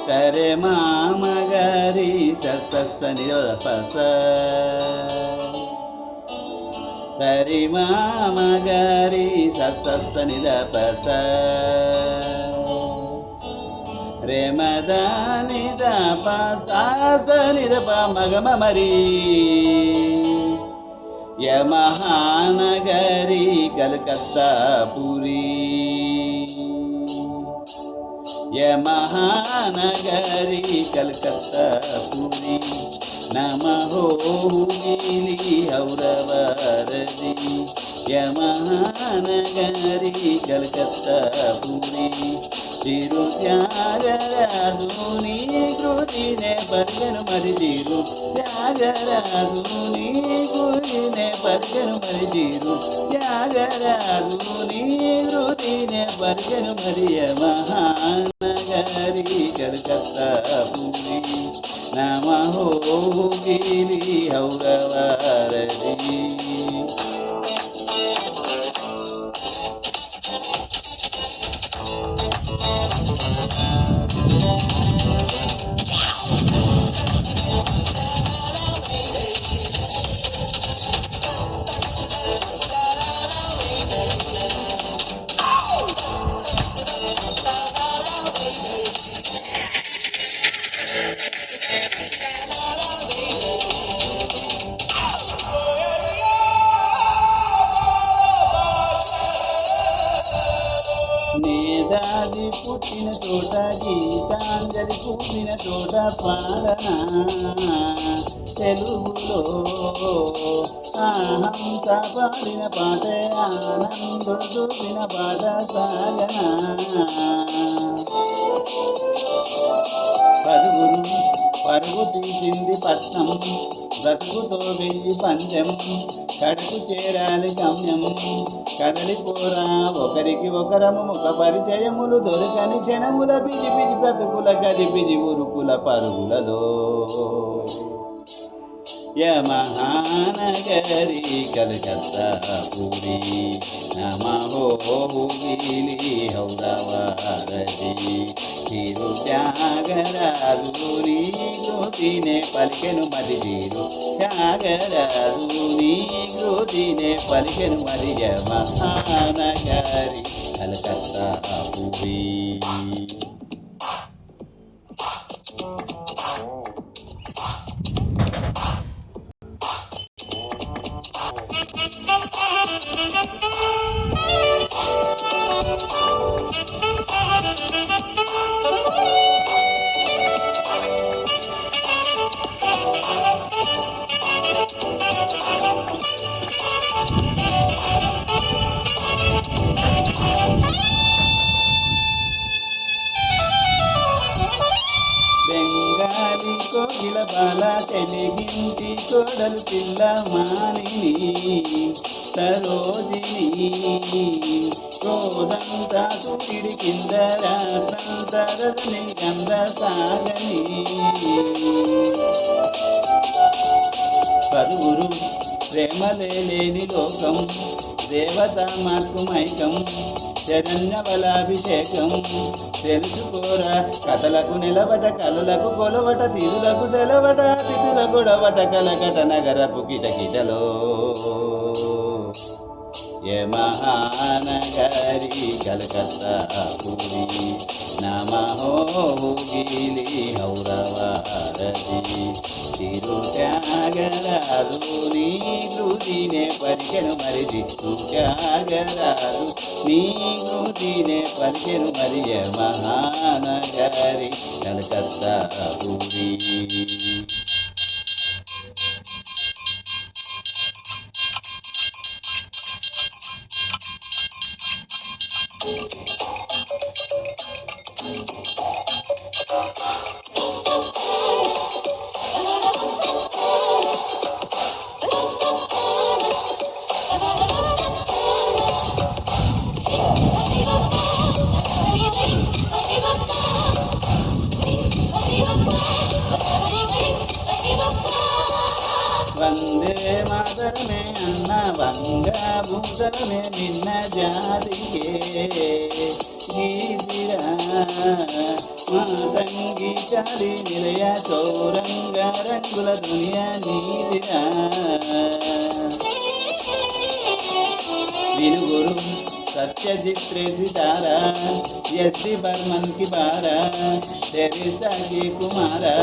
సరే మామగారి సని పస సరి మామగారి సని పస రే మదని దప సని దప మగమ మరి యమహానగరి కలకత్తా పురి యమహానగరి కలకత్తా పురి నమః హుగిలి ఔరవారది యమహానగరి కలకత్తా పురి చిరు త్యాగరాజు నీ కృతినే పరిగను మరి చిరు త్యాగరాజు నీ కృతినే పరిగను మరి చిరు త్యాగరాజు నీ కృతినే పరిగను మరి యమహానగరి కలకత్తా పురి నమః హుగిలి ఔరవారది నేదాది పుట్టిన చోట గీతాంజలి కూడిన చోట పాడనా తెలుగులో హంస పాడిన పాటే ఆనందుడు చూపిన పాట సాగనా పరుగు తీసింది పట్నం బ్రతుకుతో వెయ్యి పంచం కడుపు చేరాలి గమ్యం కదలిపోరా ఒకరికి ఒకరము ముఖ పరిచయములు దొరకని క్షణముల పిజి పిజి బ్రతుకుల గదిపిజి ఉరుకుల పరుగులలో యమహానగరి కలకత్తా పురి నమః హుగిలి ఔరవారది చిరు త్యాగరాజు నీ కృతినే పలికెను మరి చిరు త్యాగరాజు నీ కృతినే పలికెను మరి యమహానగరి కలకత్తా పురి బెంగాలీ కోకిల బాల తెలుగింటి కోడలు పిల్ల మానిని సరోజిని రోజంతా సూర్యుడి కింద రాత్రంతా రజని గంధ సాగని పరుగురు ప్రేమలే లేని లోకం దేవత మార్పు మైకం శరణ్యబలాభిషేకం తెలుసుకోరా కథలకు నిలబట కలులకు కొలవట తీరులకు సెలవట తిథుల గొడవట కలకట నగరపు కిటకిటలో యమహానగరి కలకత్తా పురి నమః హుగిలి ఔరవారది చిరు త్యాగరాజు నీ కృతినే పరికెను మరి చిరు త్యాగరాజు నీ కృతినే పరికెను మరి యమహానగరి కలకత్తా పురి వందే మాతరమే అన్న వంగ భూతరమే నిన్న జాతికే గీతిరా మాతంగి చాలి నిలయ చౌరంగ రంగుల దునియా నీదిరా వినుగురు सत्यजित्रे सितारा यस्ति बर्मन की बारा तेरेसा की कुमारा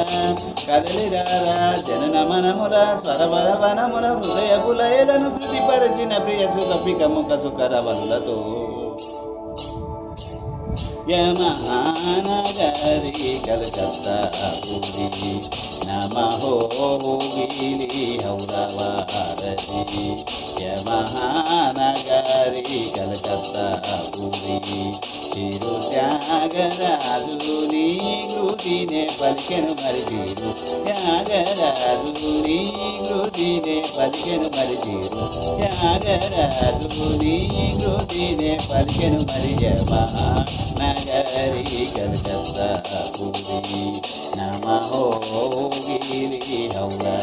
కదలిరారా జననమనముల స్వరవరవనముల హృదయ పులయలను శృతిపరచిన ప్రియ సుఖ పిక ముఖ సుకరవనులతో యమహానగరి కలకత్తా పూరి నమహోగిలి హౌరవారది యమహానగరి కలకత్తా పూరి చిరు త్యాగరాజు నీ కృతినే పలికెను మరి తీరు త్యాగరాజు నీ కృతినే పలికెను మరి తీరు త్యాగరాజు నీ కృతినే పలికెను మరి యమహానగరి కలకత్తా పూరి నమహోగిలి హౌరా